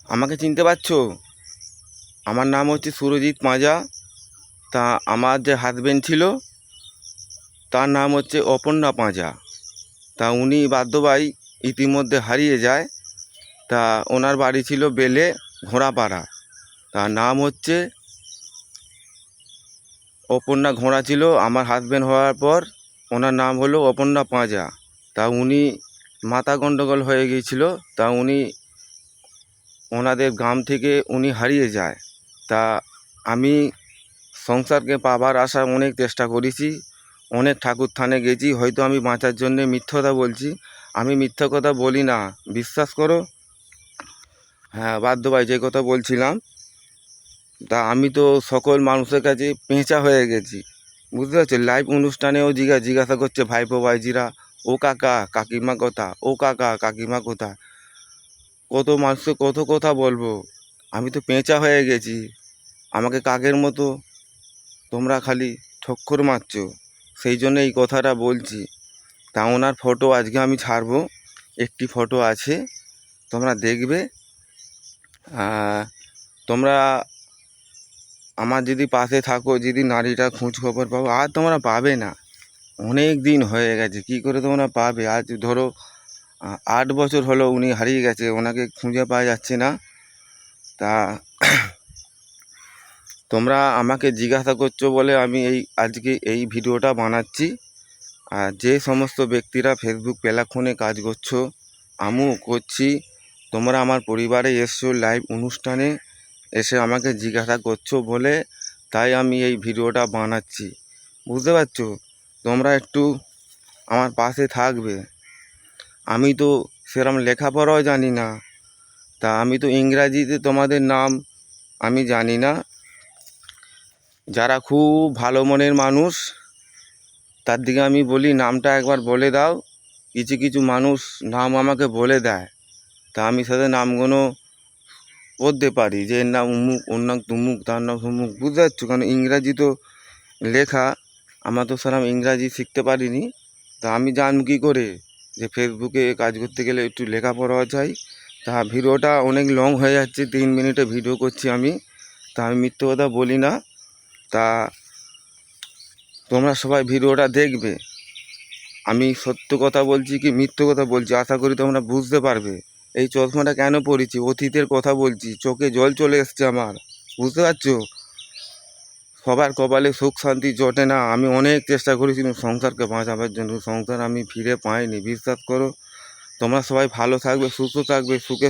আমাকে চিনতে পারছো? আমার নাম হচ্ছে সুরজিৎ পাঁজা। তা আমার যে হাজবেন্ড ছিল তার নাম হচ্ছে অপর্ণা পাঁজা। তা উনি বাদ্যবাই ইতিমধ্যে হারিয়ে যায়। তা ওনার বাড়ি ছিল বেলে ঘোড়াপাড়া। তার নাম হচ্ছে অপর্ণা ঘোড়া ছিল। আমার হাজবেন্ড হওয়ার পর ওনার নাম হলো অপর্ণা পাঁজা। তা উনি মাথা গণ্ডগোল হয়ে গিয়েছিল। তা উনি ওনাদের গ্রাম থেকে উনি হারিয়ে যায়। তা আমি সংসারকে পাবার আশায় অনেক চেষ্টা করেছি, অনেক ঠাকুর থানে গেছি, হয়তো আমি বাঁচার জন্যে মিথ্যা কথা বলছি। আমি মিথ্যা কথা বলি না, বিশ্বাস করো। হ্যাঁ, বাধ্য ভাই, যে কথা বলছিলাম, তা আমি তো সকল মানুষের কাছে পেঁচা হয়ে গেছি, বুঝতে পারছো। লাইভ অনুষ্ঠানেও জিজ্ঞাসা করছে ভাইপো ভাইজিরা, ও কাকা কাকিমা কথা, ও কাকা কাকিমা কথা, কত মানুষকে কত কথা বলবো। আমি তো পেঁচা হয়ে গেছি। আমাকে কাকের মতো তোমরা খালি ঠক্কর মারছো, সেই জন্য এই কথাটা বলছি। তা ওনার ফটো আজকে আমি ছাড়বো, একটি ফটো আছে, তোমরা দেখবে। তোমরা আমার যদি পাশে থাকো, যদি নারীটা খোঁজ খবর পাবো, আর তোমরা পাবে না। অনেক দিন হয়ে গেছে, কি করে তোমরা পাবে? আজ ধরো 8 বছর হলো উনি হারিয়ে গেছে, ওনাকে খুঁজে পাওয়া যাচ্ছে না। তা তোমরা আমাকে জিজ্ঞাসা করছো বলে আমি আজকে এই ভিডিওটা বানাচ্ছি। আর যে সমস্ত ব্যক্তিরা ফেসবুক পেলাক্ষণে কাজ করছো, আমিও করছি, তোমরা আমার পরিবারে এসছো লাইভ অনুষ্ঠানে, এসে আমাকে জিজ্ঞাসা করছো বলে তাই আমি এই ভিডিওটা বানাচ্ছি, বুঝতে পারছো। তোমরা একটু আমার পাশে থাকবে। আমি তো সেরকম লেখাপড়াও জানি না। তা আমি তো ইংরাজিতে তোমাদের নাম আমি জানি না। যারা খুব ভালো মনের মানুষ তার দিকে আমি বলি নামটা একবার বলে দাও। কিছু কিছু মানুষ নাম আমাকে বলে দেয়, তা আমি সাথে নামগুলো পড়তে পারি, যে এর নাম উমুক, ওর নাম তুমুক, তার নাম হুমুক, বুঝতে পারছো। কারণ ইংরাজি তো লেখা, আমার তো সেরকম ইংরাজি শিখতে পারিনি। তা আমি জানবো কী করে যে ফেসবুকে কাজ করতে গেলে একটু লেখাপড়া চাই। তা ভিডিওটা অনেক লং হয়ে যাচ্ছে, 3 মিনিটে ভিডিও করছি আমি। তা আমি মিথ্যে কথা বলি না। তা তোমরা সবাই ভিডিওটা দেখবে, আমি সত্য কথা বলছি কি মিথ্যে কথা বলছি আশা করি তোমরা বুঝতে পারবে। এই চশমাটা কেন পড়েছি, অতীতের কথা বলছি, চোখে জল চলে এসছে আমার, বুঝতে পারছো। সবার কপালে সুখ শান্তি জটে না। আমি অনেক চেষ্টা করেছিলাম সংসারকে বাঁচাবার জন্য, সংসার আমি ফিরে পাইনি, বিশ্বাস করো। তোমরা সবাই ভালো থাকবে, সুস্থ থাকবে, সুখে